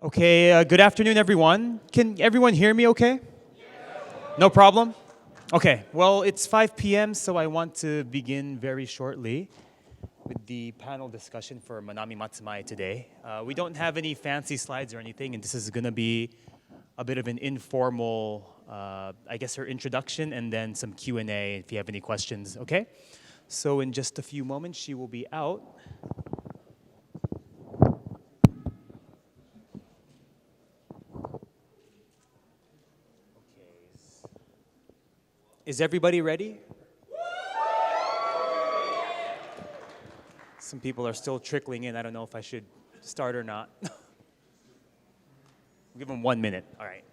Okay, good afternoon, everyone. Can everyone hear me okay? No problem? Okay, well, it's 5 p.m., so I want to begin very shortly with the panel discussion for Manami Matsumae today. We don't have any fancy slides or anything, and this is going to be a bit of an informal, I guess, her introduction and then some Q&A if you have any questions, okay? So in just a few moments, she will be out. Is everybody ready? Some people are still trickling in. I don't know if I should start or not. Give them 1 minute. All right.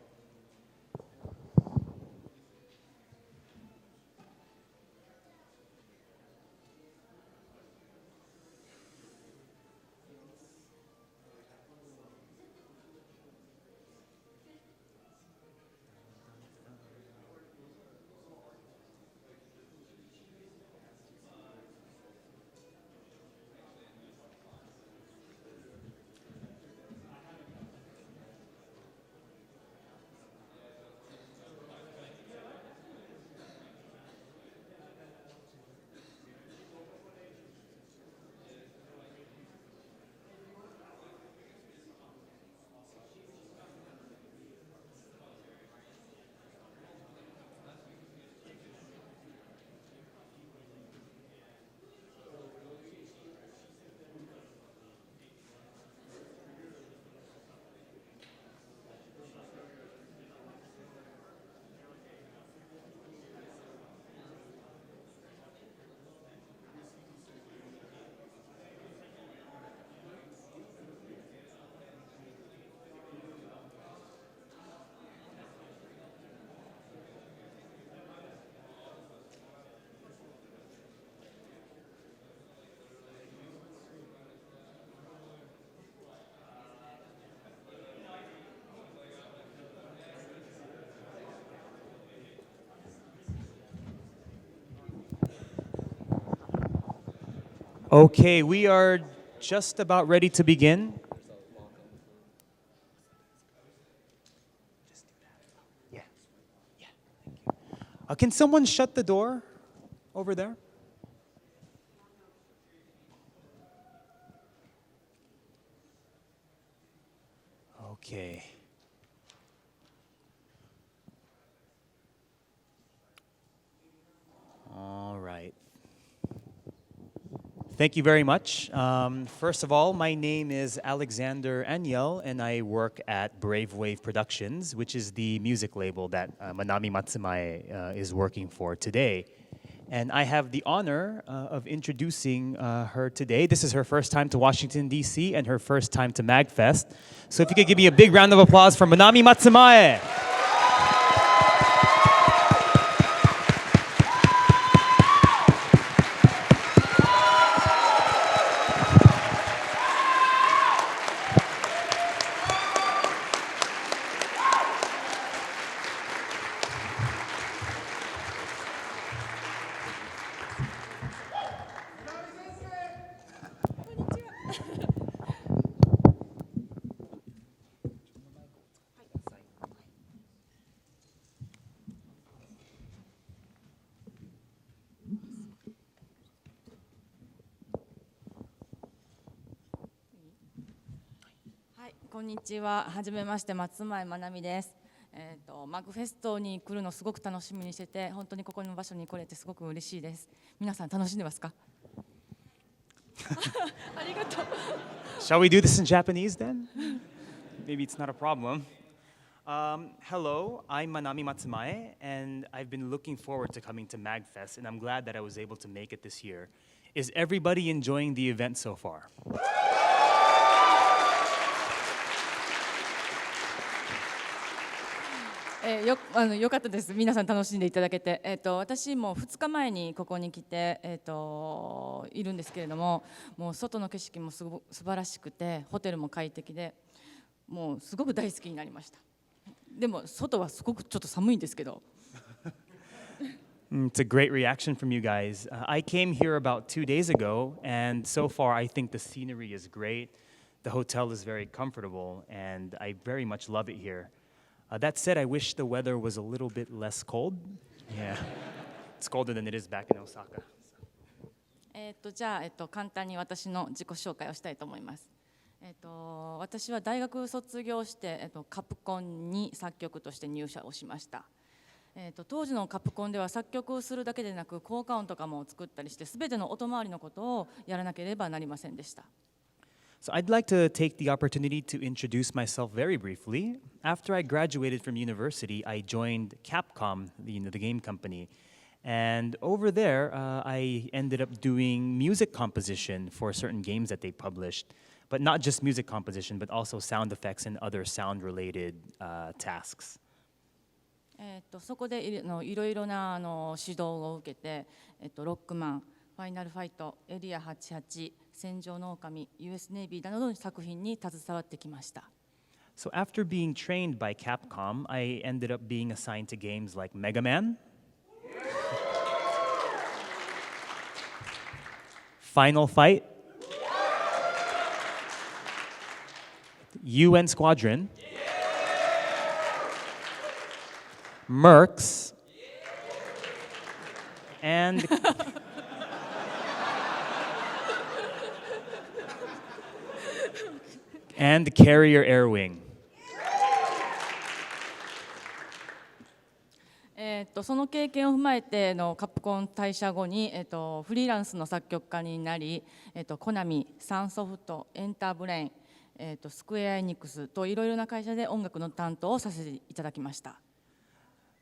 Okay, we are just about ready to begin. Yeah, yeah, thank you. Can someone shut the door over there? Okay. All right. Thank you very much. First of all, my name is Alexander Aniel, and I work at Brave Wave Productions, which is the music label that Manami Matsumae is working for today. And I have the honor of introducing her today. This is her first time to Washington, D.C., and her first time to MAGFest. So if you could give me a big round of applause for Manami Matsumae.はい、こんにちは。はじめまして、松前まなみです。マグフェストに来るのすごく楽しみにしてて、本当にここの場所に来れてすごく嬉しいです。皆さん楽しんでますか？ありがとう。Shall we do this in Japanese then? Maybe it's not a problem. Hello, I'm Manami Matsumae, and I've been looking forward to coming to MAGFest, and I'm glad that I was able to make it this year. Is everybody enjoying the event so far? よかったです。皆さん楽しんでいただけて、私も2日前にここに来て、いるんですけれども、もう外の景色も素晴らしくて、ホテルも快適で、もうすごく大好きになりました。でも外はすごくちょっと寒いんですけど。It's a great reaction from you guys. I came here about 2 days ago, and so far I think the scenery is great. The hotel is very comfortable, and I very much love it here. That said, I wish the weather was a little bit less cold. Yeah, it's colder than it is back in Osaka. じゃあ、簡単に私の自己紹介をしたいと思います。私は大学卒業して、カプコンに作曲として入社をしました。当時のカプコンでは作曲をするだけでなく効果音とかも作ったりして全ての音回りのことをやらなければなりませんでした。So I'd like to take the opportunity to introduce myself very briefly. After I graduated from university, I joined Capcom, the game company. And over there, I ended up doing music composition for certain games that they published. But not just music composition, but also sound effects and other sound-related tasks. そこでいろいろな指導を受けて、ロックマン、ファイナルファイト、エリア88、戦場の狼、US ネイビーなどの作品に携わってきました。So after being trained by Capcom, I ended up being assigned to games like Mega Man, Final Fight, UN Squadron, Mercs, and Carrier Air Wing. その経験を踏まえてカプコン退社後に、フリーランスの作曲家になり、コナミ、サンソフト、エンターブレイン、スクエアエニックスといろいろな会社で音楽の担当をさせていただきました。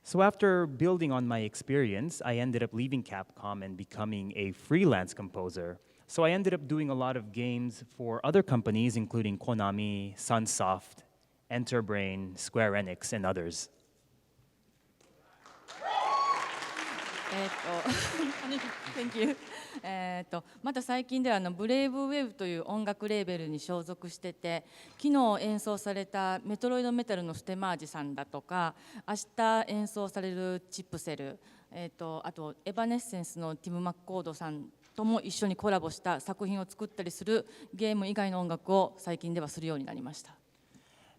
So after building on my experience, I ended up leaving Capcom and becoming a freelance composer. So I ended up doing a lot of games for other companies, including Konami, Sunsoft, Enterbrain, Square Enix, and others. Thank you. また最近ではブレイブウェブという音楽レーベルに所属してて、昨日演奏されたメトロイドメタルのステマージさんだとか、明日演奏されるチップセル、あとエバネッセンスのティム・マッコードさんとも一緒にコラボした作品を作ったりするゲーム以外の音楽を最近ではするようになりました。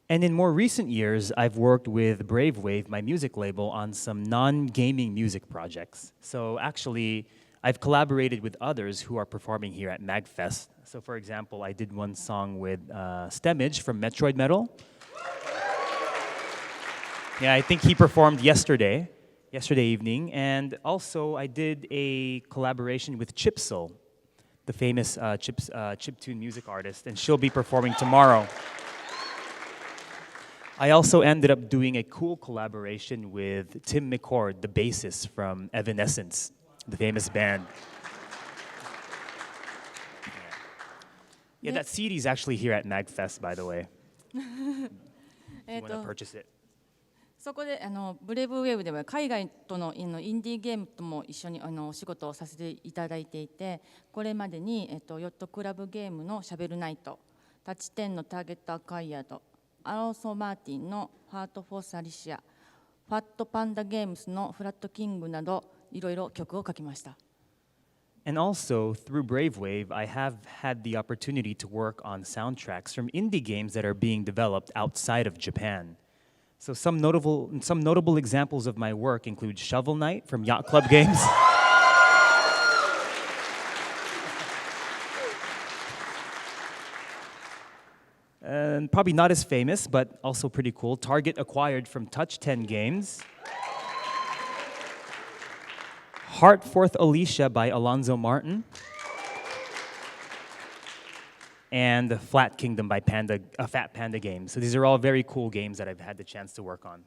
And in more recent years, I've worked with Brave Wave, my music label, on some non-gaming music projects. So actually, I've collaborated with others who are performing here at MAGFest. So for example, I did one song with Stemage from Metroid Metal. Yeah, I think he performed yesterday evening. And also, I did a collaboration with Chipsel, the famous chiptune music artist, and she'll be performing tomorrow. I also ended up doing a cool collaboration with Tim McCord, the bassist from Evanescence, the famous band. Yeah, that CD is actually here at MAGFest, by the way. If you want to purchase it. そこでブレイブウェーブでは海外とのインディーゲームとも一緒にお仕事をさせていただいていて、これまでに、ヨットクラブゲームのシャベルナイト、タッチ10のターゲットアクアイアード、アローソ・マーティンのファート・フォース・アリシア、ファット・パンダ・ゲームスのフラット・キングなどいろいろ曲を書きました。And also, through Brave Wave, I have had the opportunity to work on soundtracks from indie games that are being developed outside of Japan. So some notable examples of my work include Shovel Knight from Yacht Club Games. And probably not as famous, but also pretty cool. Target acquired from Touch 10 Games. Heartforth Alicia by Alonzo Martin. And Flat Kingdom by Fat Panda Games. So these are all very cool games that I've had the chance to work on.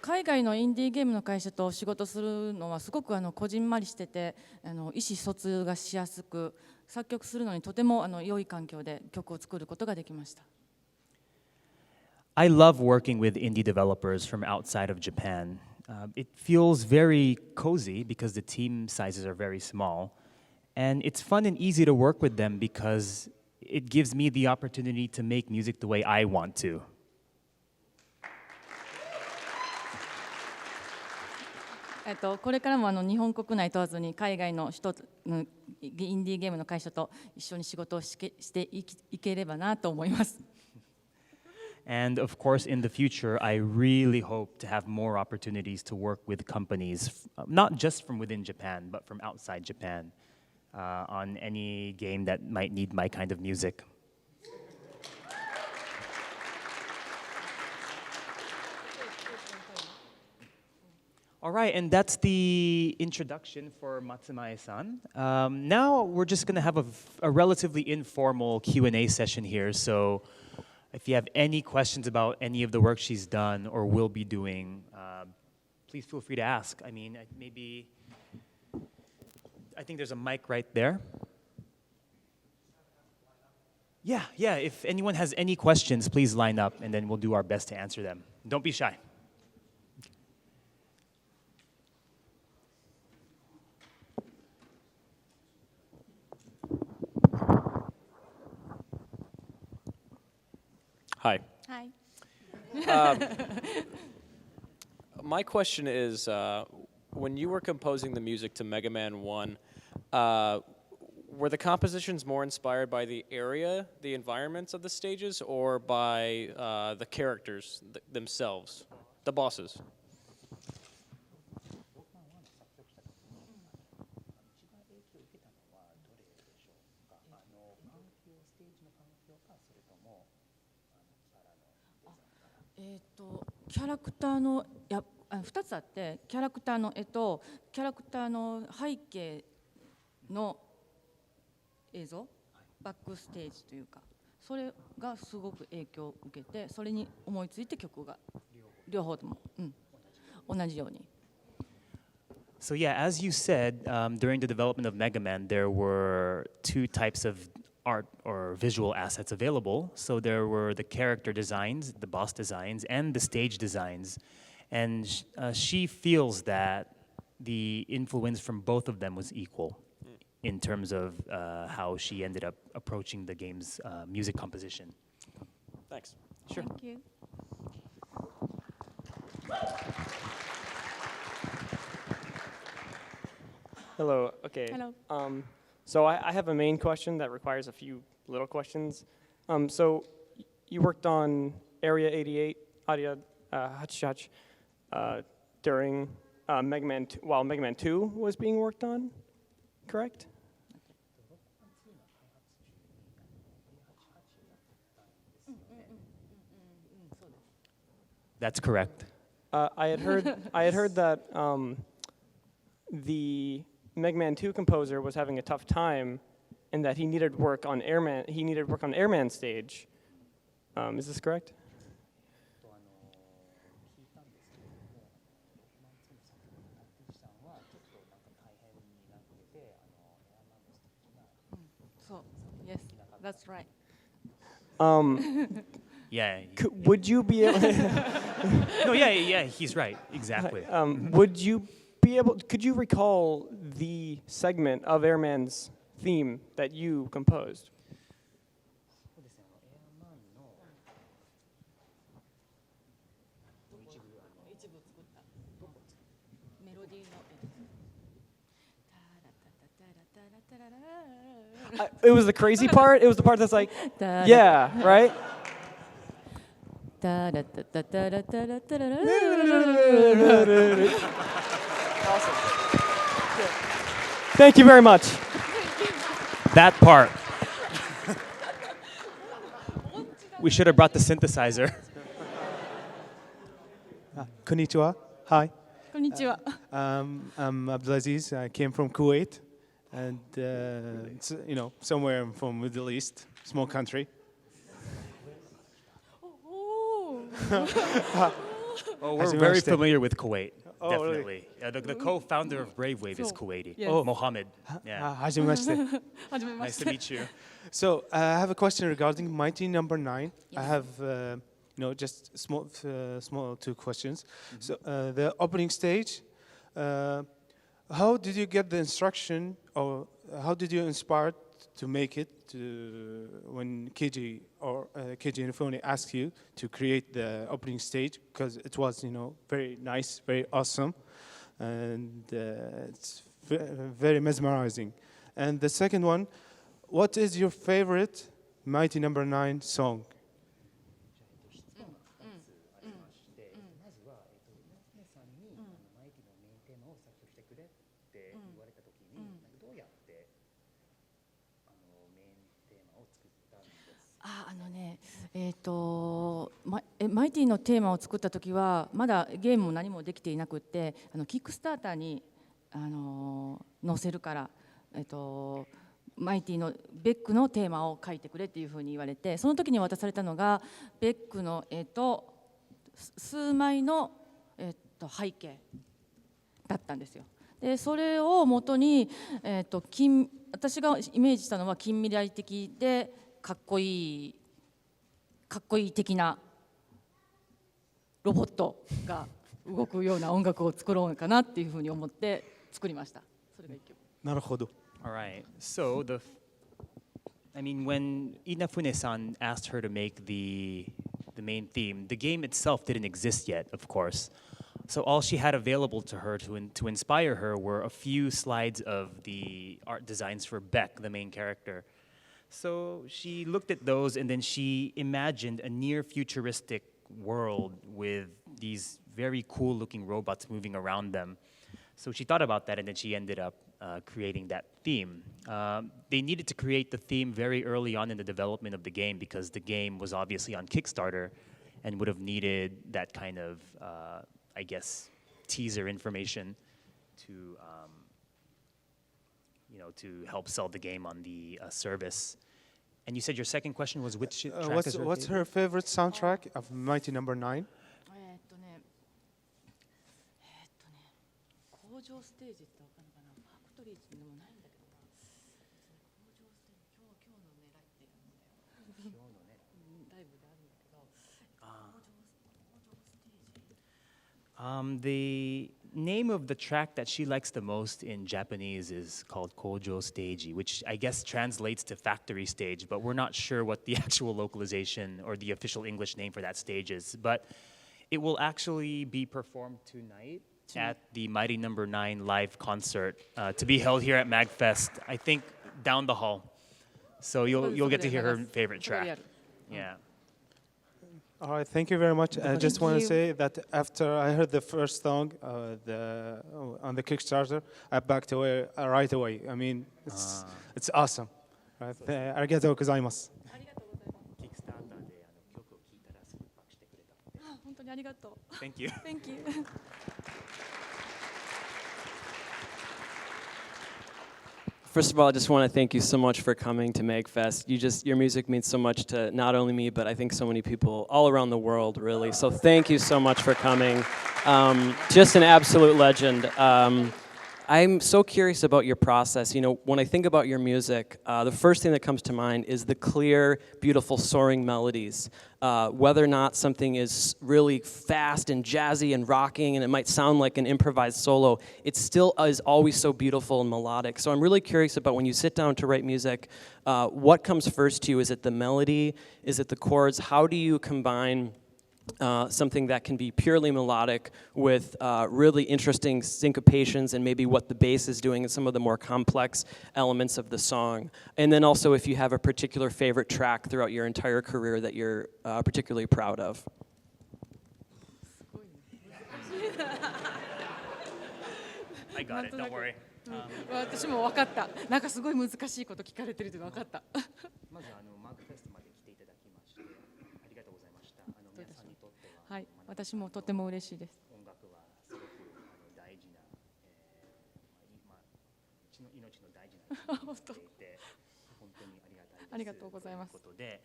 海外のインディーゲームの会社と仕事するのはすごくこじんまりしてて、意思疎通がしやすく、作曲するのにとても良い環境で曲を作ることができました。I love working with indie developers from outside of Japan. It feels very cozy because the team sizes are very small. And it's fun and easy to work with them because it gives me the opportunity to make music the way I want to. これからも日本国内問わずに海外の人のインディーゲームの会社と一緒に仕事をしていければなと思います。And of course, in the future, I really hope to have more opportunities to work with companies, not just from within Japan, but from outside Japan, on any game that might need my kind of music. All right, and that's the introduction for Matsumae-san. Now we're just going to have a relatively informal Q&A session here. So if you have any questions about any of the work she's done or will be doing, please feel free to ask. I mean, I think there's a mic right there. Yeah, if anyone has any questions, please line up and then we'll do our best to answer them. Don't be shy. Hi. Hi. My question is, when you were composing the music to Mega Man 1, were the compositions more inspired by the area, the environments of the stages, or by the characters themselves, the bosses? キャラクターの2つあって、キャラクターの絵とキャラクターの背景の映像、バックステージというか、それがすごく影響を受けて、それに思いついて曲が両方とも、同じように。So yeah, as you said, during the development of Mega Man, there were two types of art or visual assets available. So there were the character designs, the boss designs, and the stage designs. And she feels that the influence from both of them was equal in terms of how she ended up approaching the game's music composition. Thanks. Sure. Thank you. Hello. Okay. Hello. So I have a main question that requires a few little questions. So you worked on Area 88, Area Hachihach, during Mega Man 2, while Mega Man 2 was being worked on, correct? That's correct. I had heard that the Mega Man 2 composer was having a tough time, and that he needed work on Airman. He needed work on Airman stage. Is this correct? So yes, that's right. Yeah. Would you be able? No, yeah, he's right. Exactly. Would you be able? Could you recall the segment of Airman's theme that you composed? It was the crazy part. It was the part that's like, yeah, right. Awesome. Thank you very much. That part. We should have brought the synthesizer. Konnichiwa. Hi. こんにちは。 I'm Abdulaziz. I came from Kuwait, and it's, somewhere from Middle East, small country. Oh, we're Hajime very mashite. familiar with Kuwait. Oh, Definitely. The co-founder of Brave Wave is So, Kuwaiti. yes. Oh, Mohammed. Yeah. Hajimashite. はじめま Nice し to て。 meet you. So I have a question regarding Mighty Number 9. I Yes. have, just small two questions. So the opening stage, how did you get the instruction, or how did you inspire to make it when Keiji Inafune asked you to create the opening stage, because it was very nice, very awesome. and it's very mesmerizing. And the second one, what is your favorite Mighty Number 9 song?マイティのテーマを作った時はまだゲームも何もできていなくってキックスターターに載せるから、マイティのベックのテーマを書いてくれっていうふうに言われて、その時に渡されたのがベックの数枚の背景だったんですよ。でそれをもとに私がイメージしたのは近未来的でかっこいい的なロボットが動くような音楽を作ろうかなっていうふうに思って作りました。それが一曲。なるほど。All right. So when Inafune-san asked her to make the main theme, the game itself didn't exist yet, of course. So all she had available to her to inspire her were a few slides of the art designs for Beck, the main character. So she looked at those and then she imagined a near futuristic world with these very cool looking robots moving around them. So she thought about that and then she ended up creating that theme. They needed to create the theme very early on in the development of the game because the game was obviously on Kickstarter and would have needed that kind of, I guess, teaser information to to help sell the game on the service. And you said your second question was which track is What's her favorite soundtrack of Mighty Number 9? 工場ステージってわかるかな。ファクトリーでもないんだけどな。工場ステージ、今日の狙いってあるんだよ。今日のね、ライブであるんだけど。The name of the track that she likes the most in Japanese is called Kojo Stage, which I guess translates to factory stage, but we're not sure what the actual localization or the official English name for that stage is. But it will actually be performed tonight at the Mighty Number 9 live concert to be held here at MAGFest, I think down the hall. So you'll get to hear her favorite track. Yeah. All right, thank you very much. I just want to say that after I heard the first song on the Kickstarter, I backed away right away. I mean, it's awesome. Right? ありがとうございます。本当にありがとう。Thank you. Thank you. First of all, I just want to thank you so much for coming to MAGFest. Your music means so much to not only me, but I think so many people all around the world, really. So thank you so much for coming. Just an absolute legend. I'm so curious about your process. You know, when I think about your music, the first thing that comes to mind is the clear, beautiful, soaring melodies. Whether or not something is really fast and jazzy and rocking and it might sound like an improvised solo, it still is always so beautiful and melodic. So I'm really curious about when you sit down to write music, what comes first to you? Is it the melody? Is it the chords? How do you combine something that can be purely melodic with really interesting syncopations and maybe what the bass is doing and some of the more complex elements of the song? And then also if you have a particular favorite track throughout your entire career that you're particularly proud of. I got it, don't worry. 私も分かった。なんかすごい難しいこと聞かれてるって分かった。まずマークフェストまで来ていただきましてありがとうございました。皆さんにとっては、はい、私もとても嬉しいです。音楽はすごく大事な、命の大事な本当。本当にありがたいです。ありがとうございます。ということで、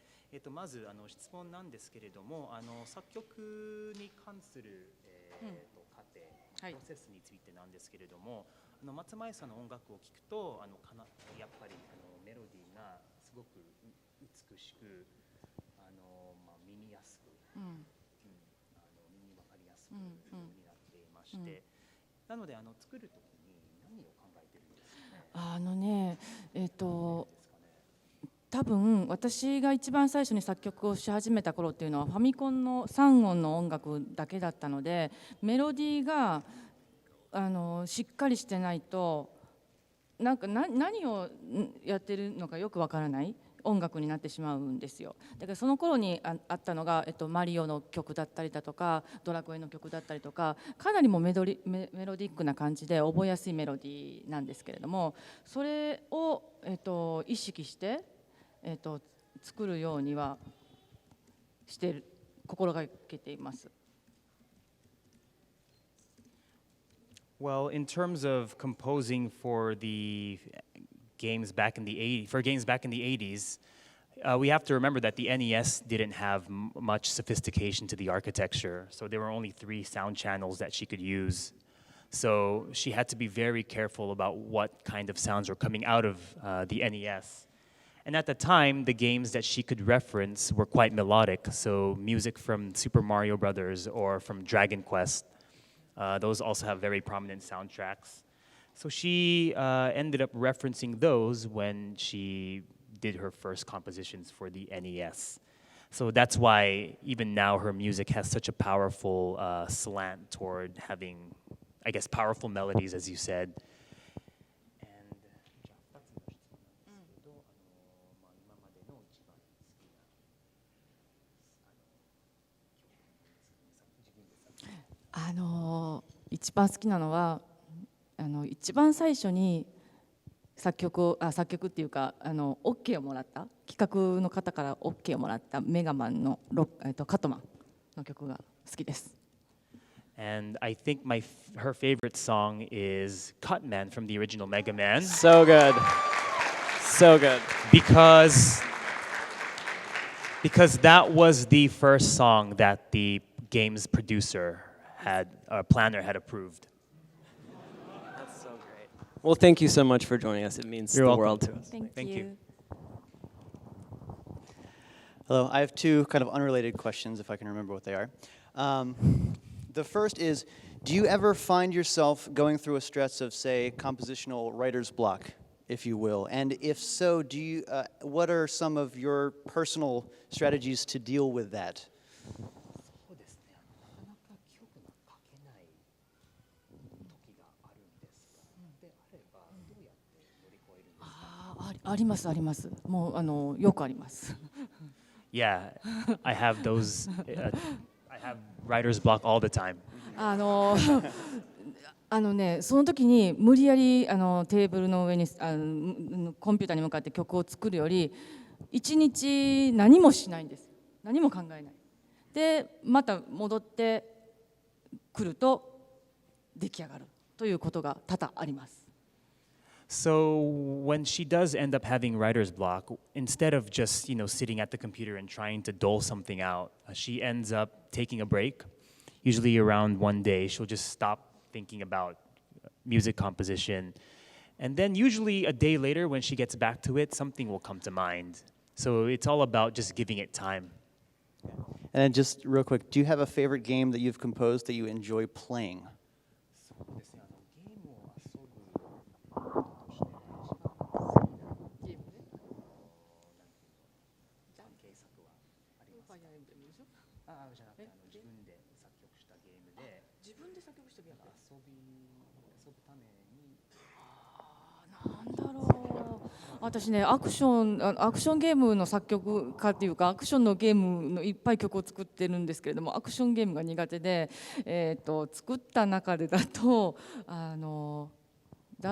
まず質問なんですけれども、作曲に関する過程、プロセスについてなんですけれども、松前さんの音楽を聴くとやっぱりメロディーがすごく美しく耳やすく、耳分かりやすくになっていまして、なので作るときに何を考えているんですかね。多分私が一番最初に作曲をし始めた頃っていうのはファミコンの3音の音楽だけだったので、メロディーがしっかりしてないと何をやってるのかよくわからない音楽になってしまうんですよ。だからその頃にあったのが、マリオの曲だったりだとかドラクエの曲だったりとか、かなりもメロディックな感じで覚えやすいメロディーなんですけれども、それを、意識して、作るようには心がけています。Well, in terms of composing for the games back in the 80s, we have to remember that the NES didn't have much sophistication to the architecture, so there were only 3 sound channels that she could use. So she had to be very careful about what kind of sounds were coming out of the NES. And at the time, the games that she could reference were quite melodic, so music from Super Mario Brothers or from Dragon Quest. Those also have very prominent soundtracks. So she ended up referencing those when she did her first compositions for the NES. So that's why even now her music has such a powerful slant toward having, I guess, powerful melodies, as you said. And 一番好きなのは一番最初に作曲っていうかOK をもらった企画の方から OK をもらったメガマンのカットマンの曲が好きです。And I think her favorite song is Cutman from the original Mega Man. So good. So good. Because that was the first song that the game's planner had approved. That's so great. Well, thank you so much for joining us. It means You're the welcome. world to us. Thank you. Hello, I have 2 kind of unrelated questions, if I can remember what they are. The first is, do you ever find yourself going through a stress of, say, compositional writer's block, if you will? And if so, what are some of your personal strategies to deal with that? ありますあります。もうよくあります。Yeah, I have those. I have writer's block all the time. その時に無理やりテーブルの上にコンピューターに向かって曲を作るより1日何もしないんです。何も考えない。でまた戻ってくると出来上がるということが多々あります。So when she does end up having writer's block, instead of just sitting at the computer and trying to dole something out, she ends up taking a break. Usually around one day, she'll just stop thinking about music composition, and then usually a day later, when she gets back to it, something will come to mind. So it's all about just giving it time. And then just real quick, do you have a favorite game that you've composed that you enjoy playing? What? 私ねアクションゲームの作曲家っていうかアクションのゲームのいっぱい曲を作ってるんですけれども、アクションゲームが苦手で、作った中でだとダ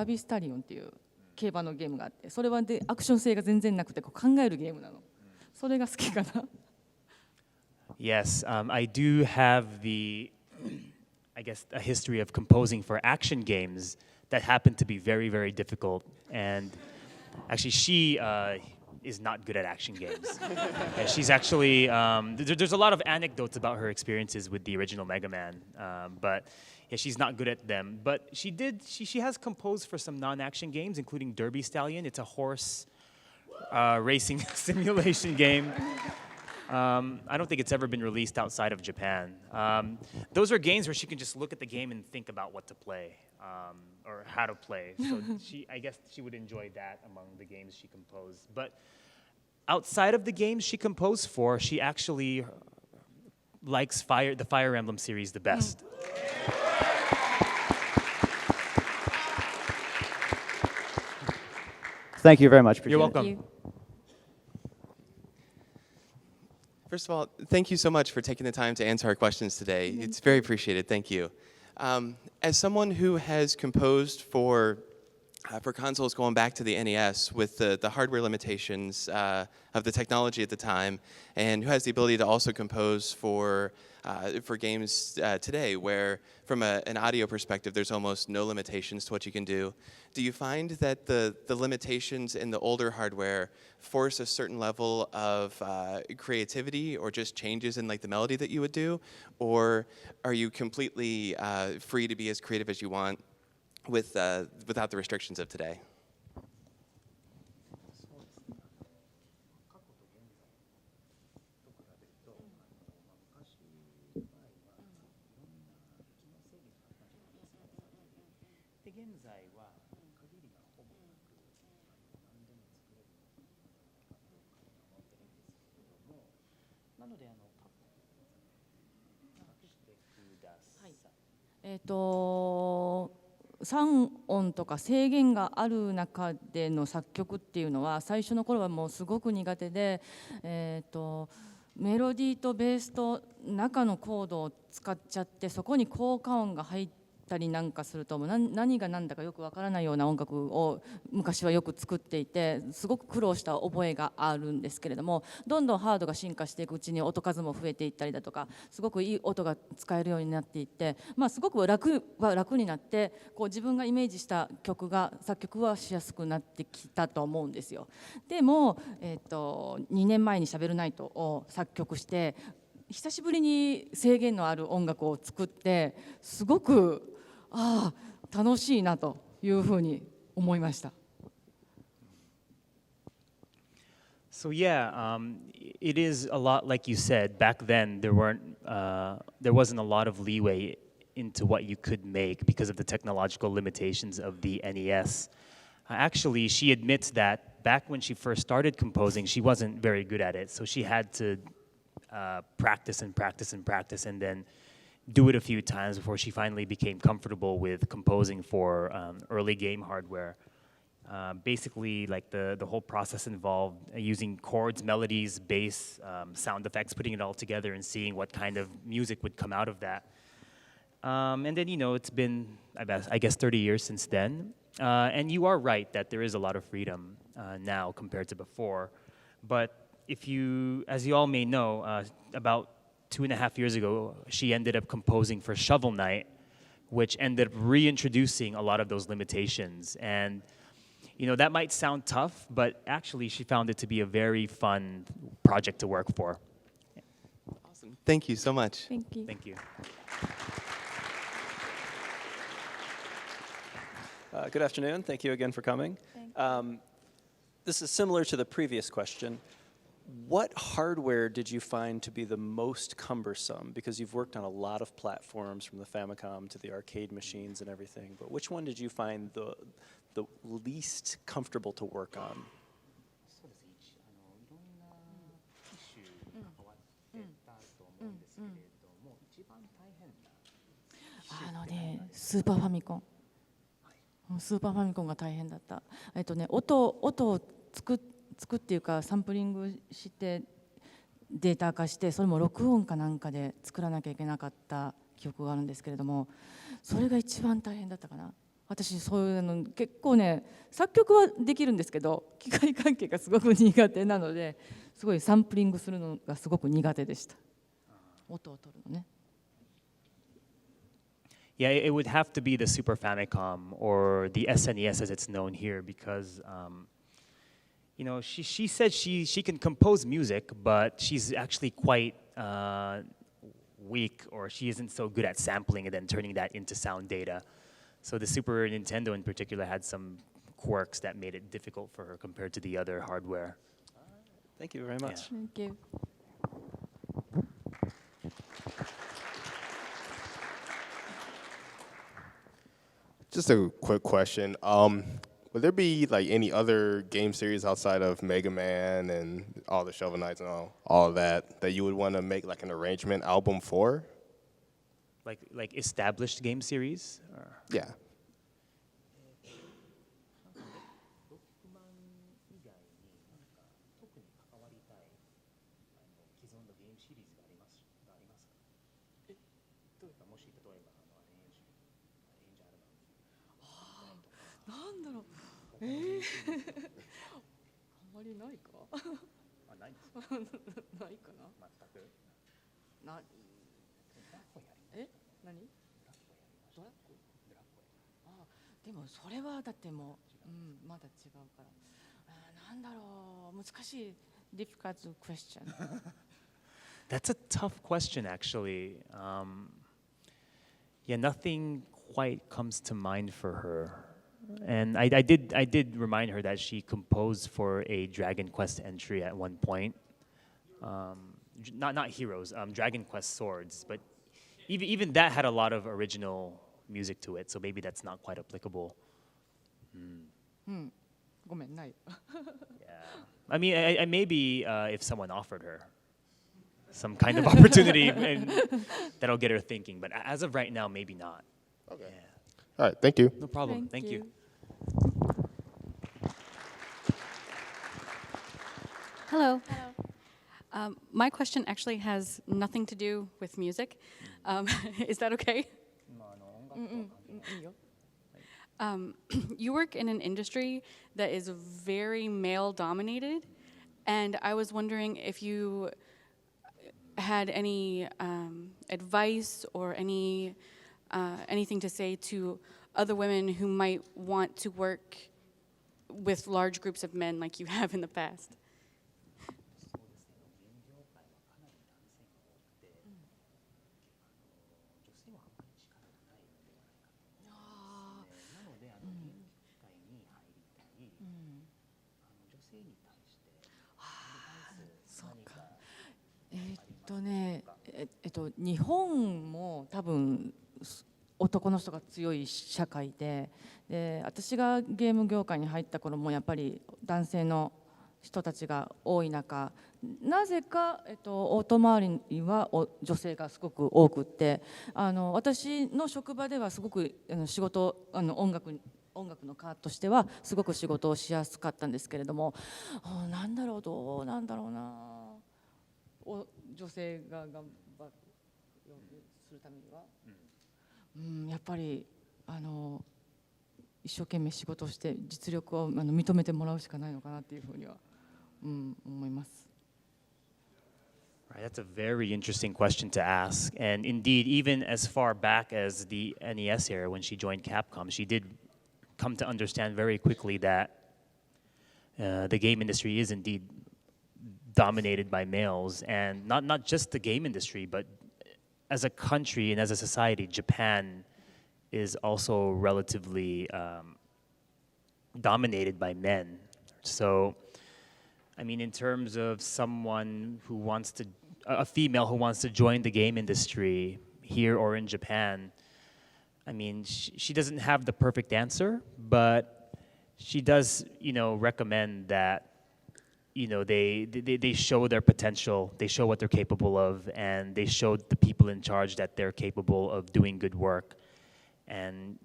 ービースタリオンっていう競馬のゲームがあって、それはでアクション性が全然なくて考えるゲームなの。それが好きかな。Yes, I do have I guess, a history of composing for action games that happen to be very, very difficult. And actually, she is not good at action games. Yeah, she's actually, there's a lot of anecdotes about her experiences with the original Mega Man, but yeah, she's not good at them. But she has composed for some non-action games, including Derby Stallion. It's a horse racing simulation game. I don't think it's ever been released outside of Japan. Those are games where she can just look at the game and think about what to play or how to play. So I guess she would enjoy that among the games she composed. But outside of the games she composed for, she actually likes the Fire Emblem series the best. Thank you very much. Appreciate You're it. welcome. Thank you. First of all, thank you so much for taking the time to answer our questions today. It's very appreciated. Thank you. As someone who has composed for consoles going back to the NES with the hardware limitations of the technology at the time, and who has the ability to also compose for games today, where from an audio perspective, there's almost no limitations to what you can do. Do you find that the limitations in the older hardware force a certain level of creativity or just changes in like the melody that you would do? Or are you completely free to be as creative as you want without the restrictions of today?3音とか制限がある中での作曲っていうのは最初の頃はもうすごく苦手で、メロディーとベースと中のコードを使っちゃって、そこに効果音が入ったりなんかするともう何が何だかよくわからないような音楽を昔はよく作っていて、すごく苦労した覚えがあるんですけれども、どんどんハードが進化していくうちに音数も増えていったりだとか、すごくいい音が使えるようになっていって、すごく楽になって、こう自分がイメージした曲が作曲はしやすくなってきたと思うんですよ。でも、2年前にシャベルナイトを作曲して、久しぶりに制限のある音楽を作って、すごく楽しいなというふうに思いました。So yeah, it is a lot like you said. Back then, there wasn't a lot of leeway into what you could make because of the technological limitations of the NES. Actually, she admits that back when she first started composing, she wasn't very good at it. So she had to practice and practice and practice, and then do it a few times before she finally became comfortable with composing for early game hardware. Basically, like the whole process involved using chords, melodies, bass, sound effects, putting it all together and seeing what kind of music would come out of that. And then, it's been, I guess 30 years since then. And you are right that there is a lot of freedom now compared to before. But as you all may know, about 2.5 years ago, she ended up composing for Shovel Knight, which ended up reintroducing a lot of those limitations. And that might sound tough, but actually she found it to be a very fun project to work for. Awesome. Thank you so much. Thank you. Thank you. Good afternoon. Thank you again for coming. This is similar to the previous question. What hardware did you find to be the most cumbersome? Because you've worked on a lot of platforms, from the Famicom to the arcade machines and everything, but which one did you find the least comfortable to work on? Super Famicom が大変だった。音を作っていうかサンプリングしてデータ化して、それも録音かなんかで作らなきゃいけなかった記憶があるんですけれども、それが一番大変だったかな。私そういうの結構ね、作曲はできるんですけど機械関係がすごく苦手なので、すごいサンプリングするのがすごく苦手でした。音を取るのね。Yeah, it would have to be the Super Famicom or the SNES as it's known here, because she said she can compose music, but she's actually quite weak, or she isn't so good at sampling and then turning that into sound data. So the Super Nintendo in particular had some quirks that made it difficult for her compared to the other hardware. Thank you very much. Thank you. Just a quick question. Would there be like any other game series outside of Mega Man and all the Shovel Knights and all of that you would want to make like an arrangement album for? Like established game series? Or? Yeah. なんだろう。あまりないか。ないかな。な。何？ドラッグ？でもそれはだってもう、まだ違うから。なんだろう。難しい。difficult question. That's a tough question, actually. Yeah, nothing quite comes to mind for her. And I did remind her that she composed for a Dragon Quest entry at one point. Not Heroes, Dragon Quest Swords. But even that had a lot of original music to it, so maybe that's not quite applicable. ごめんない。 Yeah. I mean, maybe if someone offered her some kind of opportunity, and that'll get her thinking. But as of right now, maybe not. Okay. Yeah. All right. Thank you. No problem. Thank you. Hello. My question actually has nothing to do with music. Is that okay? You work in an industry that is very male-dominated, and I was wondering if you had any advice or anything to say to other women who might want to work with large groups of men like you have in the past. Mm. 日本も多分男の人が強い社会で、私がゲーム業界に入った頃もやっぱり男性の人たちが多い中、なぜか、オート周りは女性がすごく多くって、私の職場ではすごく仕事音楽の科としてはすごく仕事をしやすかったんですけれども、どうなんだろうな、女性が頑張るするためには、やっぱり一生懸命仕事をして実力を認めてもらうしかないのかなっていうふうには、思います。Right, that's a very interesting question to ask. And indeed, even as far back as the NES era, when she joined Capcom, she did come to understand very quickly that the game industry is indeed dominated by males. And not just the game industry, but as a country and as a society, Japan is also relatively dominated by men. So, I mean, in terms of someone who wants to, a female who wants to join the game industry here or in Japan, I mean, she doesn't have the perfect answer, but she does, recommend that, they show their potential, they show what they're capable of, and they show the people in charge that they're capable of doing good work. And,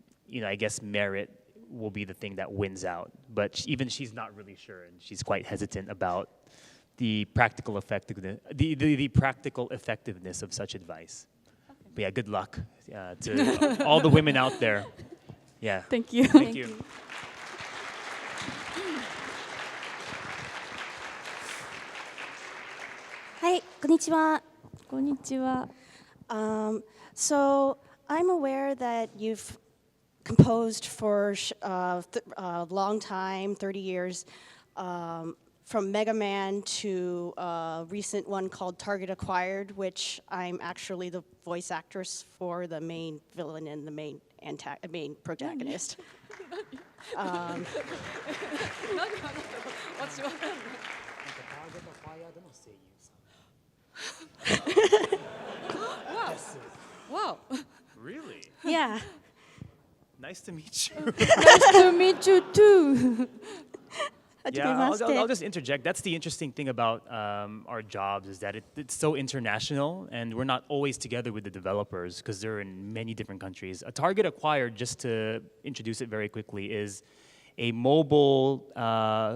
I guess merit will be the thing that wins out. But even she's not really sure, and she's quite hesitant about the practical effectiveness, the practical effectiveness of such advice. Okay. But yeah, good luck to all the women out there. Yeah. Thank you. Thank you. Hi, konnichiwa. Konnichiwa. So I'm aware that you've composed for a long time, 30 years, from Mega Man to a recent one called Target Acquired, which I'm actually the voice actress for the main villain and the main protagonist. Wow. Really? Yeah. Nice to meet you. Nice to meet you too. Yeah, I'll just interject. That's the interesting thing about our jobs is that it's so international, and we're not always together with the developers because they're in many different countries. A Target Acquired, just to introduce it very quickly, is a mobile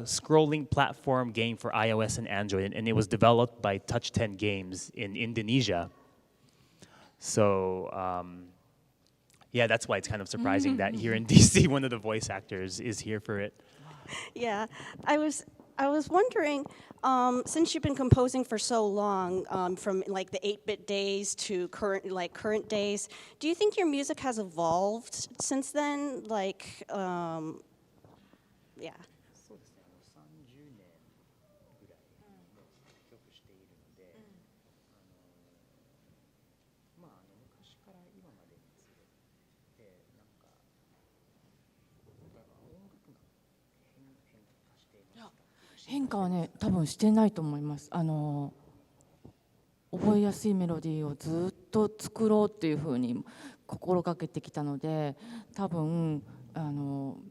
scrolling platform game for iOS and Android, and it was developed by Touch 10 Games in Indonesia. So yeah, that's why it's kind of surprising that here in DC, one of the voice actors is here for it. Yeah, I was wondering, since you've been composing for so long, from like the 8-bit days to current days, do you think your music has evolved since then? Like, yeah. Yeah. 変化はね、多分してないと思います。覚えやすいメロディーをずっと作ろうっていうふうに心がけてきたので、多分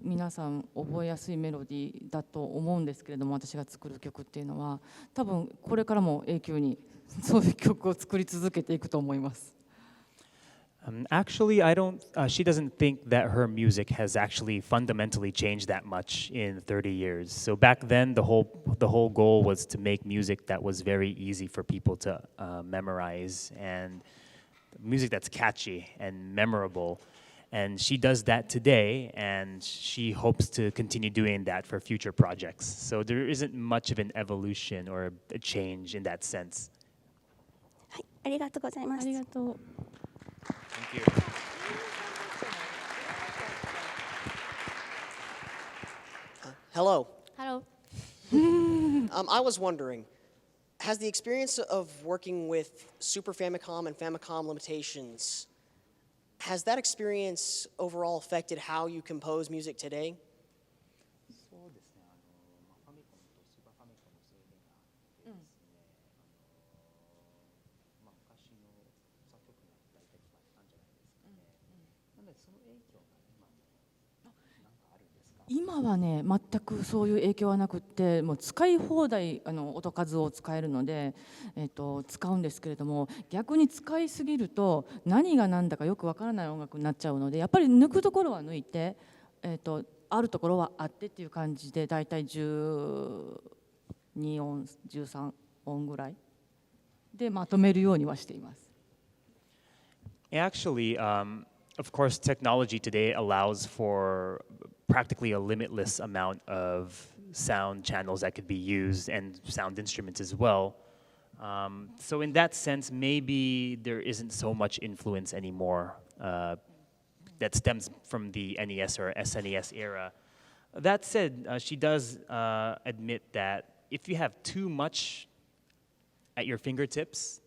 皆さん覚えやすいメロディーだと思うんですけれども、私が作る曲っていうのは多分これからも永久にそういう曲を作り続けていくと思います。Actually, I don't. She doesn't think that her music has actually fundamentally changed that much in 30 years. So back then, the whole goal was to make music that was very easy for people to memorize, and music that's catchy and memorable. And she does that today, and she hopes to continue doing that for future projects. So there isn't much of an evolution or a change in that sense. はい、ありがとうございます。ありがとう。Thank you. Hello. Hello. I was wondering, has the experience of working with Super Famicom and Famicom limitations, has that experience overall affected how you compose music today? Mm. 今はね、全くそういう影響はなくって、もう使い放題音数を使えるので、使うんですけれども、逆に使いすぎると何が何だかよくわからない音楽になっちゃうので、やっぱり抜くところは抜いて、あるところはあってっていう感じで、だいたい12音13音ぐらいでまとめるようにはしています。Actually, of course, technology today allows for practically a limitless amount of sound channels that could be used and sound instruments as well. So in that sense, maybe there isn't so much influence anymore that stems from the NES or SNES era. That said, she does admit that if you have too much at your fingertips,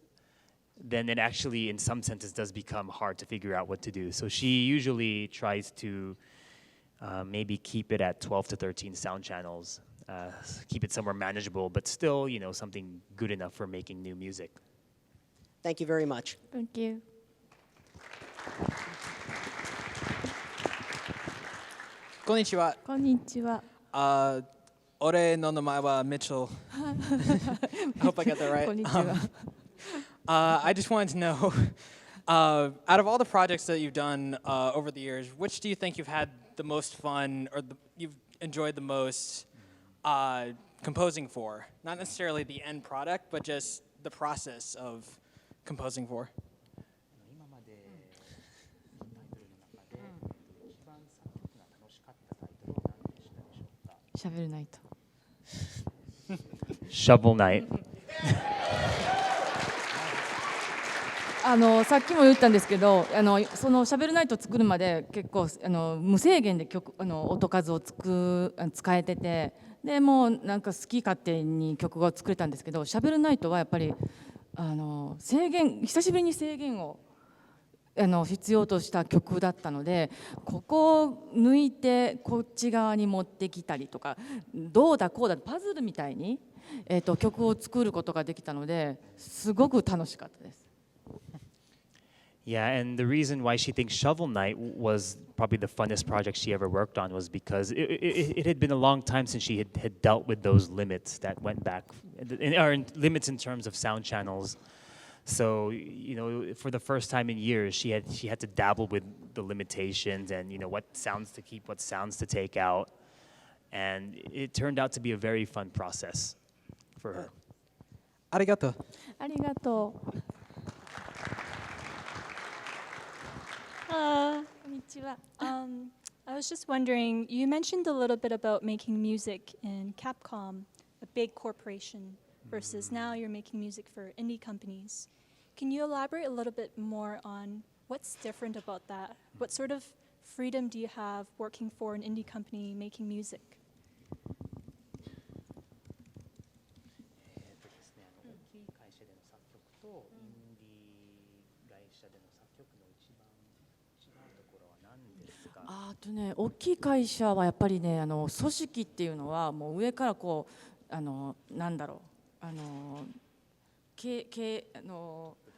then it actually, in some senses, does become hard to figure out what to do. So she usually tries to maybe keep it at 12 to 13 sound channels, keep it somewhere manageable, but still, something good enough for making new music. Thank you very much. Thank you. こんにちは。こんにちは。俺の名前は Mitchell. I hope I got that right. こんにちは。I just wanted to know, out of all the projects that you've done over the years, which do you think you've had the most fun or you've enjoyed the most composing for? Not necessarily the end product, but just the process of composing for. 喋るナイト。Shovel Knight. さっきも言ったんですけど、そのシャベルナイトを作るまで結構無制限で音数を使えてて、でもうなんか好き勝手に曲を作れたんですけど、シャベルナイトはやっぱり久しぶりに制限を必要とした曲だったので、ここを抜いてこっち側に持ってきたりとか、どうだこうだパズルみたいに、曲を作ることができたので、すごく楽しかったです。Yeah, and the reason why she thinks Shovel Knight was probably the funnest project she ever worked on was because it had been a long time since she had dealt with those limits that went back, or limits in terms of sound channels. So, for the first time in years, she had to dabble with the limitations and, what sounds to keep, what sounds to take out. And it turned out to be a very fun process for her. ありがとう。ありがとう。こんにちは。I was just wondering, you mentioned a little bit about making music in Capcom, a big corporation, versus now you're making music for indie companies. Can you elaborate a little bit more on what's different about that? What sort of freedom do you have working for an indie company making music? 大きい会社はやっぱりね、組織っていうのはもう上からこうなんだろう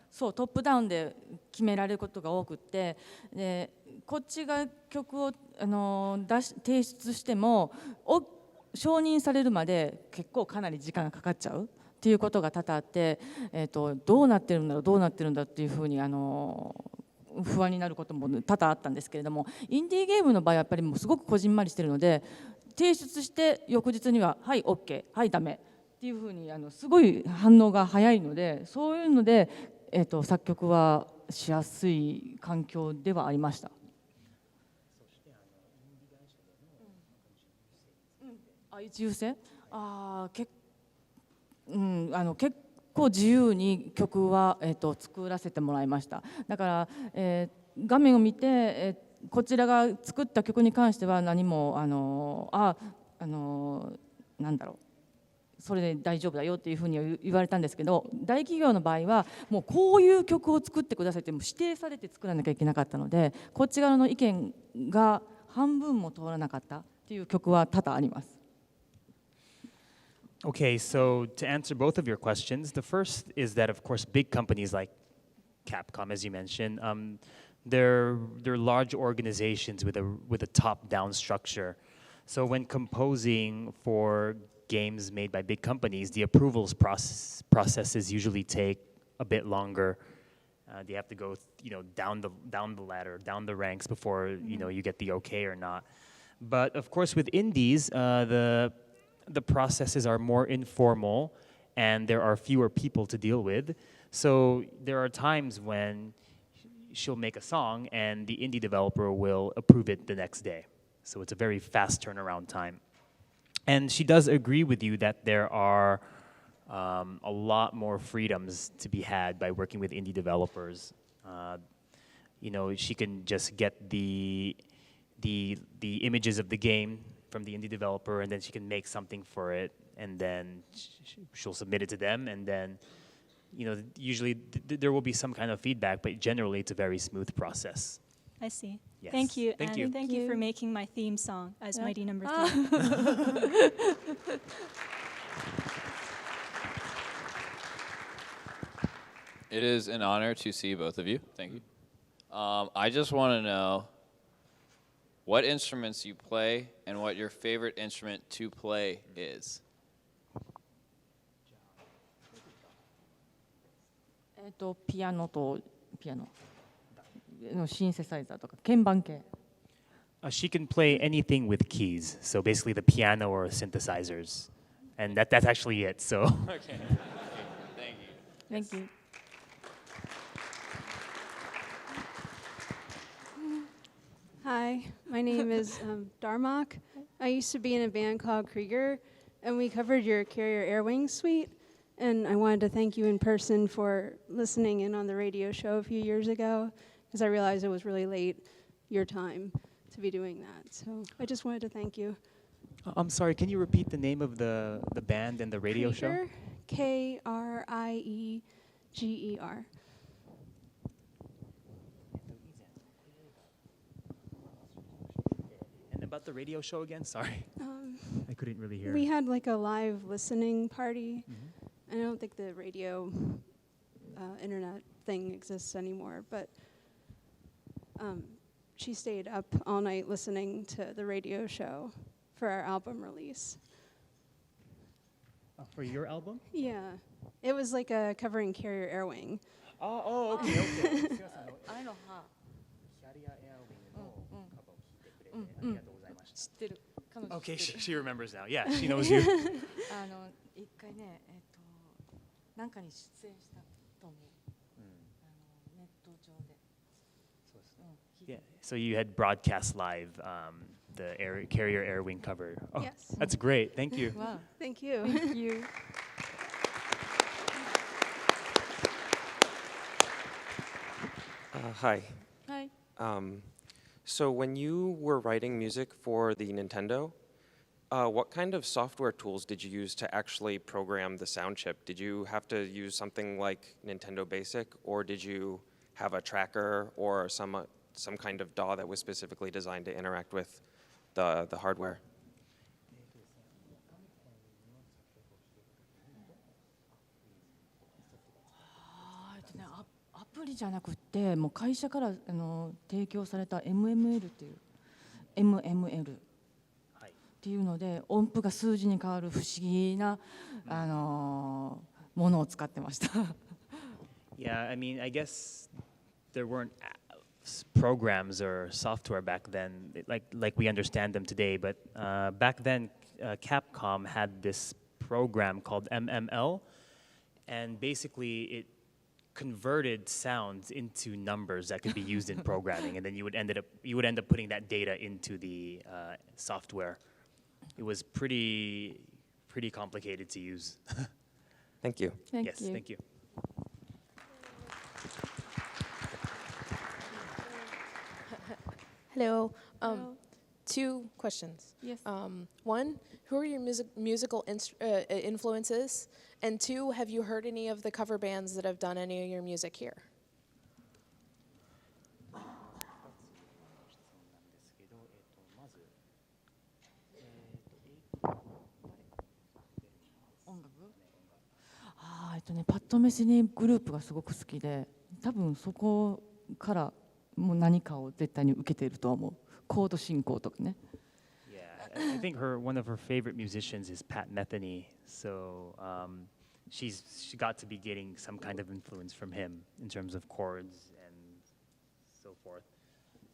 そうトップダウンで決められることが多くって、でこっちが曲を提出しても承認されるまで結構かなり時間がかかっちゃうっていうことが多々あって、どうなってるんだろうどうなってるんだっていうふうに不安になることも多々あったんですけれども、インディーゲームの場合はやっぱりもうすごくこじんまりしてるので、提出して翌日にははい OK はいダメっていうふうにすごい反応が早いので、そういうので、作曲はしやすい環境ではありました。一優先結構自由に曲は、作らせてもらいました。だから、画面を見て、こちらが作った曲に関しては何もなんだろうそれで大丈夫だよっていうふうに言われたんですけど、大企業の場合はもうこういう曲を作ってくださいっても指定されて作らなきゃいけなかったので、こっち側の意見が半分も通らなかったっていう曲は多々あります。Okay, so to answer both of your questions, the first is that, of course, big companies like Capcom, as you mentioned, they're large organizations with a top-down structure. So when composing for games made by big companies, the approvals processes usually take a bit longer. They have to go, down the ladder, down the ranks before you get the okay or not. But of course, with indies, the processes are more informal and there are fewer people to deal with. So there are times when she'll make a song and the indie developer will approve it the next day. So it's a very fast turnaround time. And she does agree with you that there are a lot more freedoms to be had by working with indie developers. She can just get the images of the game from the indie developer, and then she can make something for it, and then she'll submit it to them, and then usually there will be some kind of feedback, but generally it's a very smooth process. I see. Yes. Thank you. Thank and you. Thank you for making my theme song as Mighty Number 3. It is an honor to see both of you. Thank you. I just want to know what instruments you play and what your favorite instrument to play is. ピアノのシンセサイザーとか鍵盤系。She can play anything with keys, so basically the piano or synthesizers, and that's actually it. So. Okay. Thank you. Thank you. Hi, my name is Darmok. I used to be in a band called Krieger, and we covered your Carrier Air Wings suite. And I wanted to thank you in person for listening in on the radio show a few years ago, because I realized it was really late your time to be doing that. So I just wanted to thank you. I'm sorry, can you repeat the name of the band and the radio show? Krieger. And about the radio show again? Sorry. I couldn't really hear. We had like a live listening party. I don't think the radio internet thing exists anymore, but she stayed up all night listening to the radio show for our album release. For your album? Yeah. It was like a covering Carrier Air Wing. Oh, okay. あれのは。キャリアエアウィングのカバーを弾いてくれてありがとうございました。知ってる。Okay, she remembers now. Yeah, she knows you. 一回ね、なんかに出演したと思う。ネット上で。Yeah, so you had broadcast live the Carrier Air Wing cover. Oh, Yes. that's great. Thank you. Wow. Thank you. Thank you. Hi. Hi. So when you were writing music for the Nintendo, what kind of software tools did you use to actually program the sound chip? Did you have to use something like Nintendo Basic, or did you have a tracker or some kind of DAW that was specifically designed to interact with the hardware? アプリじゃなくて、もう会社から提供された MML っていう MML っていうので、音符が数字に変わる不思議なものを使ってました。Yeah, I mean, I guess there weren't programs or software back then, like we understand them today. But back then, Capcom had this program called MML, and basically it converted sounds into numbers that could be used in programming, and then you would end up putting that data into the software. It was pretty complicated to use. Thank you. Yes, thank you. Hello. Two questions. Yes. One, who are your musical influences? And two, have you heard any of the cover bands that have done any of your music here? .パッと目セニグループがすごく好きで、多分そこからもう何かを絶対に受けているとは思う。コード進行とかね。Yeah, I think one of her favorite musicians is Pat Metheny. So she got to be getting some kind of influence from him in terms of chords and so forth.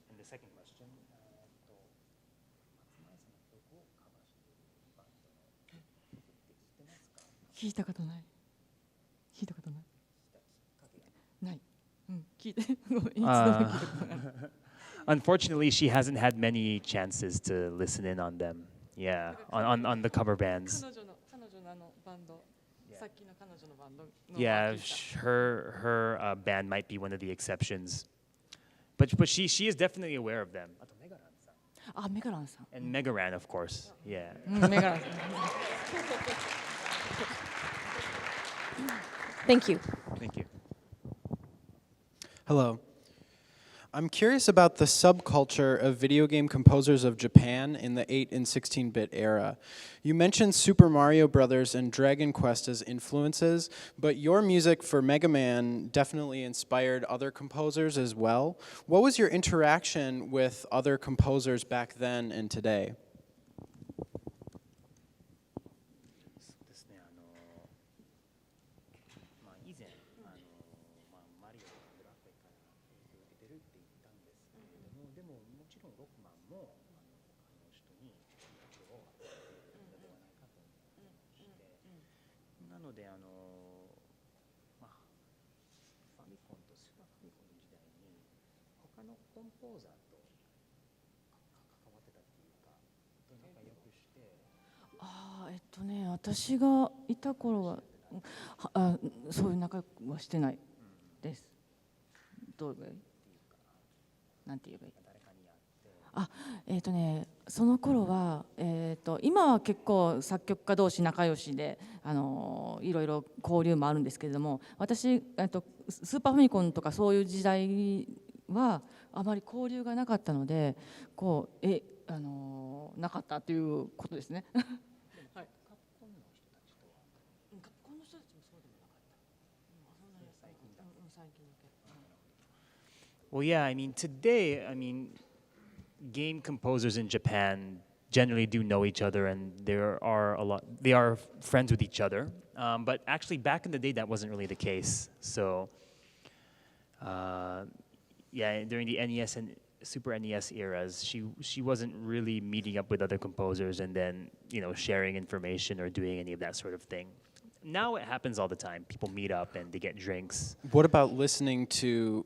And the second question. 聞いたことない。聞いたことない。ない。聞いて。ごめん、一度も聞いたことない。Unfortunately, she hasn't had many chances to listen in on them. Yeah, on the cover bands. Yeah, her band might be one of the exceptions, but she is definitely aware of them. Megaran-san. And Megaran, of course. Yeah. Megaran. Thank you. Thank you. Hello. I'm curious about the subculture of video game composers of Japan in the 8 and 16-bit era. You mentioned Super Mario Brothers and Dragon Quest as influences, but your music for Mega Man definitely inspired other composers as well. What was your interaction with other composers back then and today? Ah, 私がいた頃は、そういう仲はしてないです。どう言えばいい？なんて言えばいい？その頃は、今は結構作曲家同士仲良しで、いろいろ交流もあるんですけれども、私、スーパーファミコンとかそういう時代はあまり交流がなかったので、なかったということですね。はい。Well, yeah, I mean, today, game composers in Japan generally do know each other, and they are friends with each other. But actually, back in the day, that wasn't really the case. So, yeah, during the NES and Super NES eras, she wasn't really meeting up with other composers and then sharing information or doing any of that sort of thing. Now it happens all the time. People meet up and they get drinks. What about listening to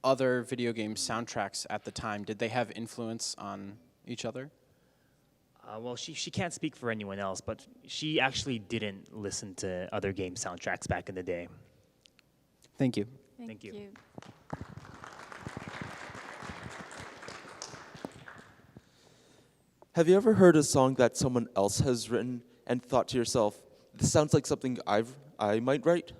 other video game soundtracks at the time? Did they have influence on each other? Well, she can't speak for anyone else, but she actually didn't listen to other game soundtracks back in the day. Thank you. Thank you. Have you ever heard a song that someone else has written and thought to yourself, this sounds like something I might write?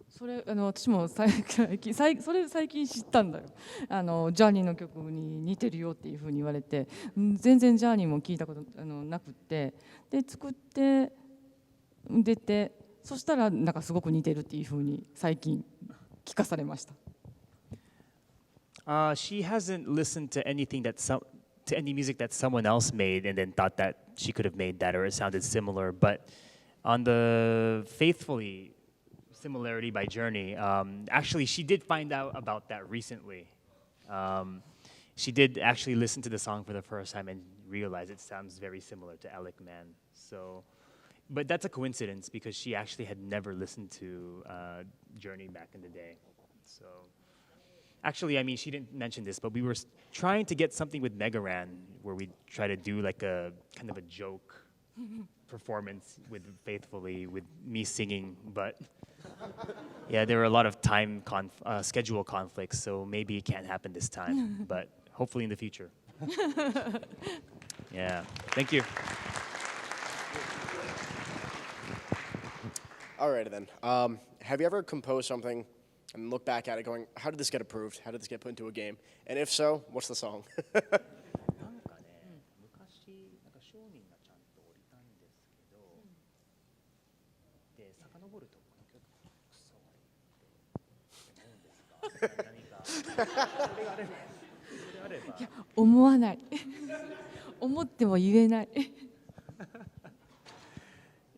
それ私も最近知ったんだよ。ジャーニーの曲に似てるよっていう風に言われて、全然ジャーニーも聞いたことなくって、で作って出て、そしたらなんかすごく似てるっていう風に最近聞かされました。She hasn't listened to anything to any music that someone else made and then thought that she could have made that or it sounded similar. But on the Faithfully similarity by Journey, actually she did find out about that recently. She did actually listen to the song for the first time and realize it sounds very similar to Alec Man. So, but that's a coincidence because she actually had never listened to Journey back in the day. So. Actually, I mean, she didn't mention this, but we were trying to get something with Mega Ran where we try to do like a kind of a joke performance with Faithfully, with me singing. But yeah, there were a lot of schedule conflicts, so maybe it can't happen this time. But hopefully in the future. Yeah, thank you. Alrighty then. Have you ever composed something and look back at it going, how did this get approved? How did this get put into a game? And if so, what's the song?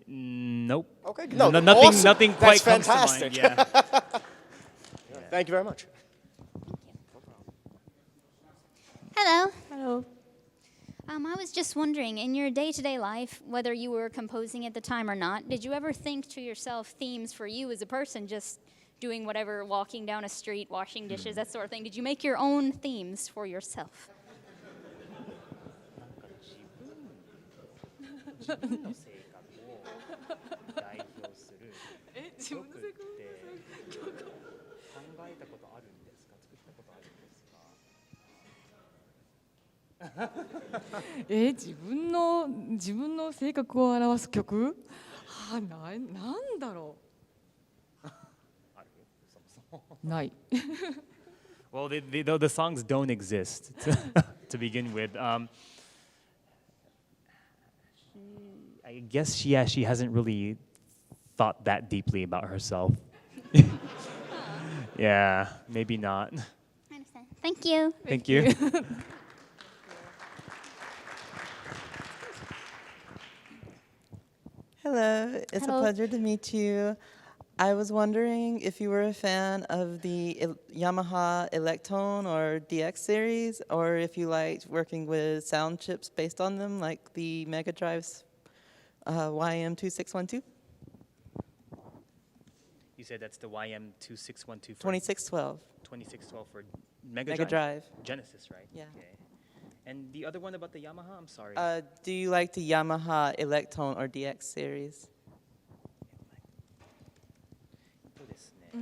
Nope. Okay, no, nothing, awesome. nothing quite That's comes fantastic. to mind. Yeah. Thank you very much. Hello. Hello. I was just wondering, in your day-to-day life, whether you were composing at the time or not, did you ever think to yourself themes for you as a person, just doing whatever, walking down a street, washing dishes, that sort of thing? Did you make your own themes for yourself? "自分の性格を表す曲？なんだろう。ない。Well, the songs don't exist to begin with. I guess she hasn't really thought that deeply about herself. Yeah, maybe not. I understand. Thank you. Thank you. Hello, it's Hello. a pleasure to meet you. I was wondering if you were a fan of the Yamaha Electone or DX series, or if you liked working with sound chips based on them, like the Mega Drive's YM2612? You said that's the YM2612 for 2612. 2612 for Mega Drive. Genesis, right? Yeah. Okay. And the other one about the Yamaha, I'm sorry. Do you like the Yamaha Electone or DX series? そうですね。好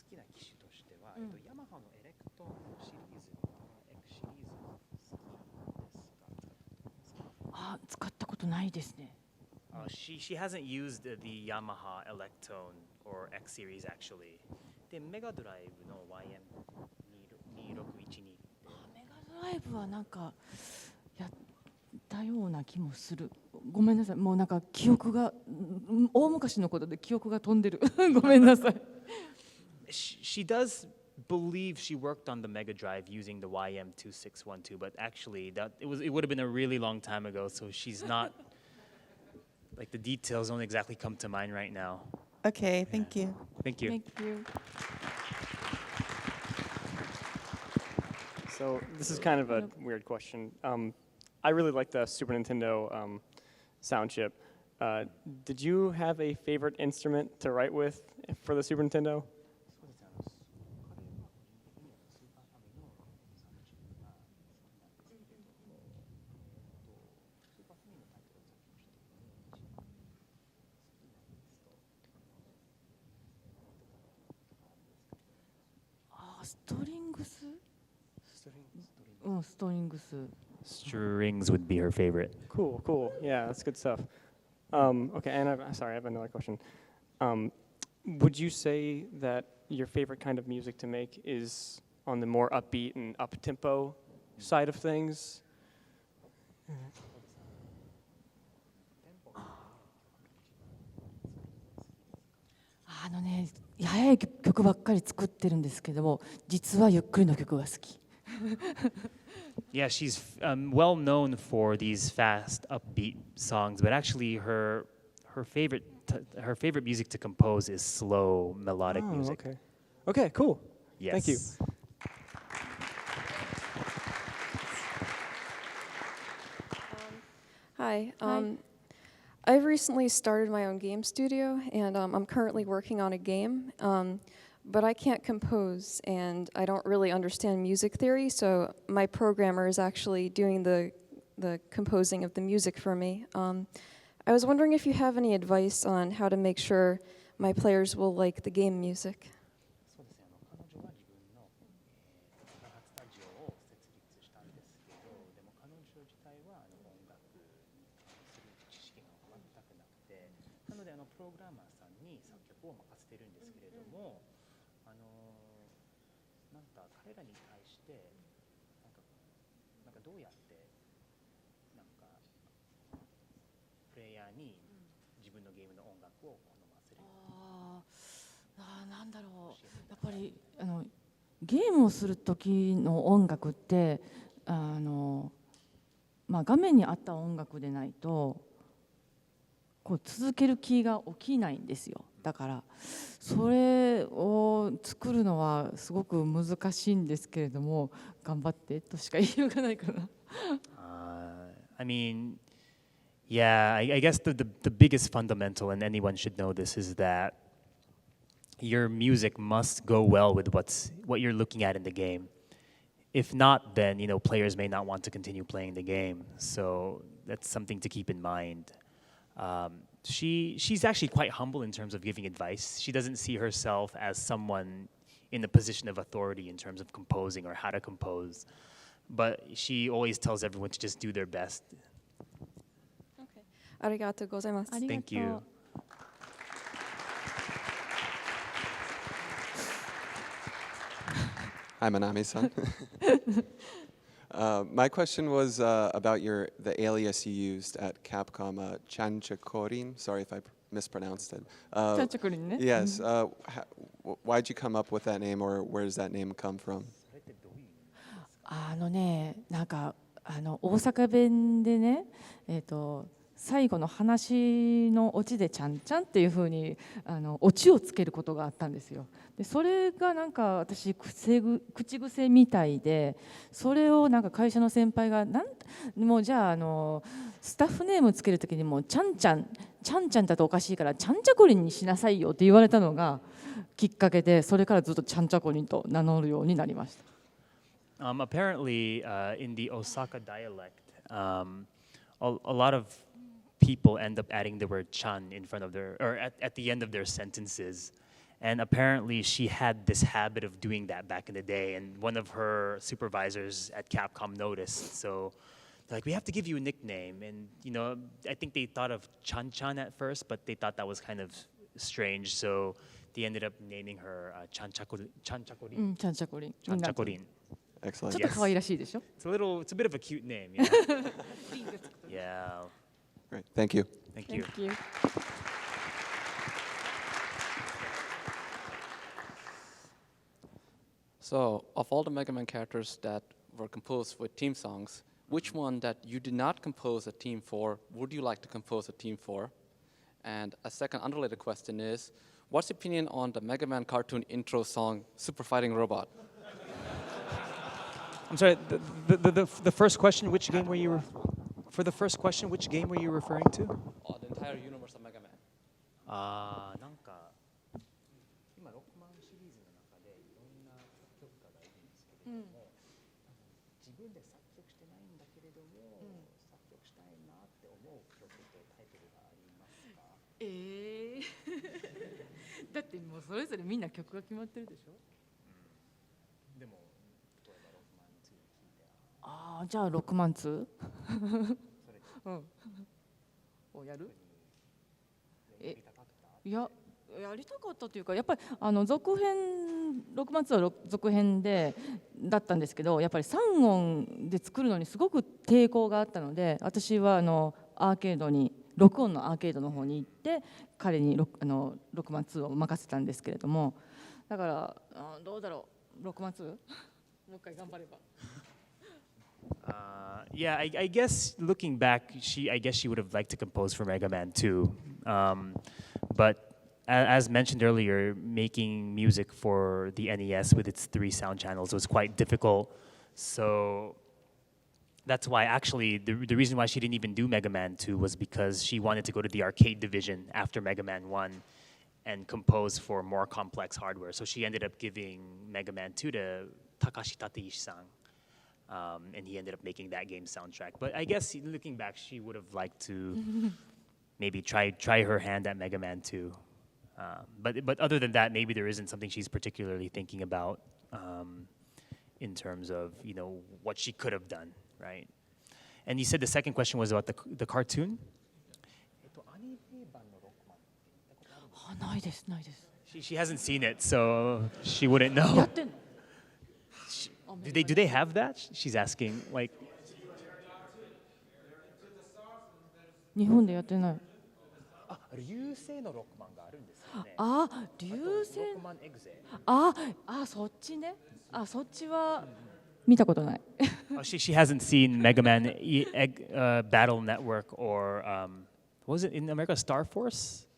きな機種としては、ヤマハのエレクトーンシリーズの X シリーズ好きですか？使ったことないですね。She hasn't used the Yamaha Electone or X series actually. で、メガドライブの YM2612。メガドライブはなんかやったような気もする。ごめんなさい、もうなんか記憶が大昔のことで記憶が飛んでる。ごめんなさい。She does believe she worked on the Mega Drive using the YM2612, but actually it would have been a really long time ago, so she's not like the details don't exactly come to mind right now. Okay, thank you. Thank you. Thank you. So this is kind of a weird question. I really like the Super Nintendo sound chip. Did you have a favorite instrument to write with for the Super Nintendo? Strings would be her favorite. Cool, cool. Yeah, that's good stuff. Okay, and sorry, I have another question. Would you say that your favorite kind of music to make is on the more upbeat and up-tempo side of things? 早い曲ばっかり作ってるんですけども、実はゆっくりの曲が好き。Yeah, she's well known for these fast, upbeat songs, but actually her favorite music to compose is slow, melodic music. Okay. Okay, cool. Yes. Thank you. Hi. I've recently started my own game studio, and I'm currently working on a game, but I can't compose, and I don't really understand music theory, so my programmer is actually doing the composing of the music for me. I was wondering if you have any advice on how to make sure my players will like the game music. なんだろう、やっぱりゲームをする時の音楽って画面に合った音楽でないとこう続ける気が起きないんですよ。だからそれを作るのはすごく難しいんですけれども、頑張ってとしか言いようがないかな。I mean, yeah, I guess the biggest fundamental, and anyone should know this, is that your music must go well with what you're looking at in the game. If not, then players may not want to continue playing the game. So that's something to keep in mind. She's actually quite humble in terms of giving advice. She doesn't see herself as someone in a position of authority in terms of composing or how to compose. But she always tells everyone to just do their best. Okay. ありがとうございます。 Thank you. Hi, Manami-san. My question was about the alias you used at Capcom, Chanchakorin. Sorry if I mispronounced it. Chanchakorin, ne? Yes. Why'd you come up with that name, or where does that name come from? なんか大阪弁でね、最後の話のオチでちゃんちゃんっていう風にオチをつけることがあったんですよ。でそれがなんか私口癖みたいで、それをなんか会社の先輩がもうじゃあスタッフネームつける時にもちゃんちゃんだとおかしいからちゃんちゃこりんにしなさいよって言われたのがきっかけで、それからずっとちゃんちゃこりんと名乗るようになりました。Apparently, in the Osaka dialect, a lot of people end up adding the word chan in front of at the end of their sentences. And apparently she had this habit of doing that back in the day, and one of her supervisors at Capcom noticed. So they're like, we have to give you a nickname. And I think they thought of Chan-chan at first, but they thought that was kind of strange. So they ended up naming her Chanchakorin. Chanchakorin. Excellent. ちょっと可愛らしいでしょ? It's a bit of a cute name, yeah. Yeah. Great. Thank you. Thank you. Thank you. So, of all the Mega Man characters that were composed with team songs, which one that you did not compose a team for would you like to compose a team for? And a second unrelated question is, what's your opinion on the Mega Man cartoon intro song, Super Fighting Robot? I'm sorry, the first question, which game were you, for the first question, which game were you referring to? Oh, the entire universe of Mega Man. なんか今ロックマンシリーズの中でいろんな作曲家がいるんですけれども、自分で作曲してないんだけれども、作曲したいなって思う曲とタイトルがありますか？だってもうそれぞれみんな曲が決まってるでしょ。でも例えばロックマン2聞いて、ああ、じゃあ6万2？うん。をやる？いや、やりたかったというか、やっぱり続編6万2は続編だったんですけど、やっぱり3音で作るのにすごく抵抗があったので、私はアーケードに6音のアーケードの方に行って彼に6万2を任せたんですけれども、だからどうだろう、6万 2？ もう一回頑張れば。Yeah, I guess looking back, I guess she would have liked to compose for Mega Man 2. But as mentioned earlier, making music for the NES with its 3 sound channels was quite difficult. So that's why actually the reason why she didn't even do Mega Man 2 was because she wanted to go to the arcade division after Mega Man 1 and compose for more complex hardware. So she ended up giving Mega Man 2 to Takashi Tateishi-san. And he ended up making that game soundtrack. But I guess looking back, she would have liked to maybe try her hand at Mega Man 2. But other than that, maybe there isn't something she's particularly thinking about in terms of what she could have done, right? And you said the second question was about the cartoon? ないです、ないです。She hasn't seen it, so she wouldn't know. やってんの？Do they have that? She's asking. Like. 日本でやってない。流星のロックマンがあるんですよね。流星。ロックマンエグゼ。そっちね。そっちは見たことない。She hasn't seen Mega Man Battle Network or what was it in America? Star Force?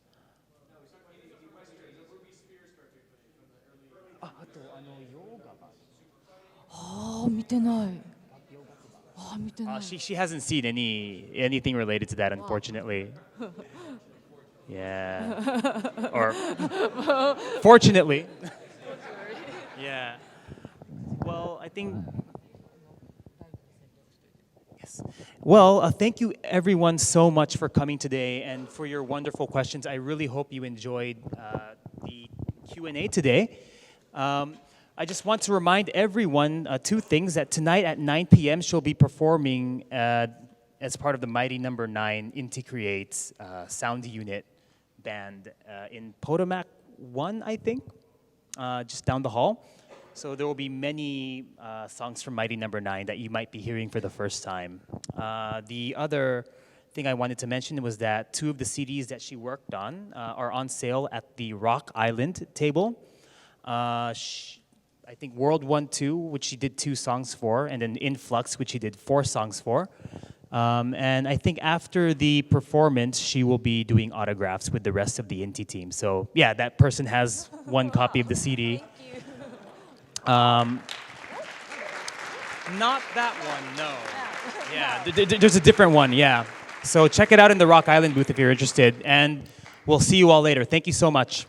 見てない。見てない。She hasn't seen anything related to that, unfortunately. Yeah. Or fortunately. Yeah. Well, I think. Yes. Well, thank you everyone so much for coming today and for your wonderful questions. I really hope you enjoyed the Q&A today. I just want to remind everyone 2 things, that tonight at 9 p.m. she'll be performing as part of the Mighty Number 9 Inti Creates Sound Unit band in Potomac 1, I think, just down the hall. So there will be many songs from Mighty Number 9 that you might be hearing for the first time. The other thing I wanted to mention was that 2 of the CDs that she worked on are on sale at the Rock Island table. I think World 1-2, which she did 2 songs for, and then Influx, which she did 4 songs for. And I think after the performance, she will be doing autographs with the rest of the Inti team. So yeah, that person has 1 copy of the CD. Not that one, no. Yeah, there's a different one, yeah. So check it out in the Rock Island booth if you're interested. And we'll see you all later. Thank you so much.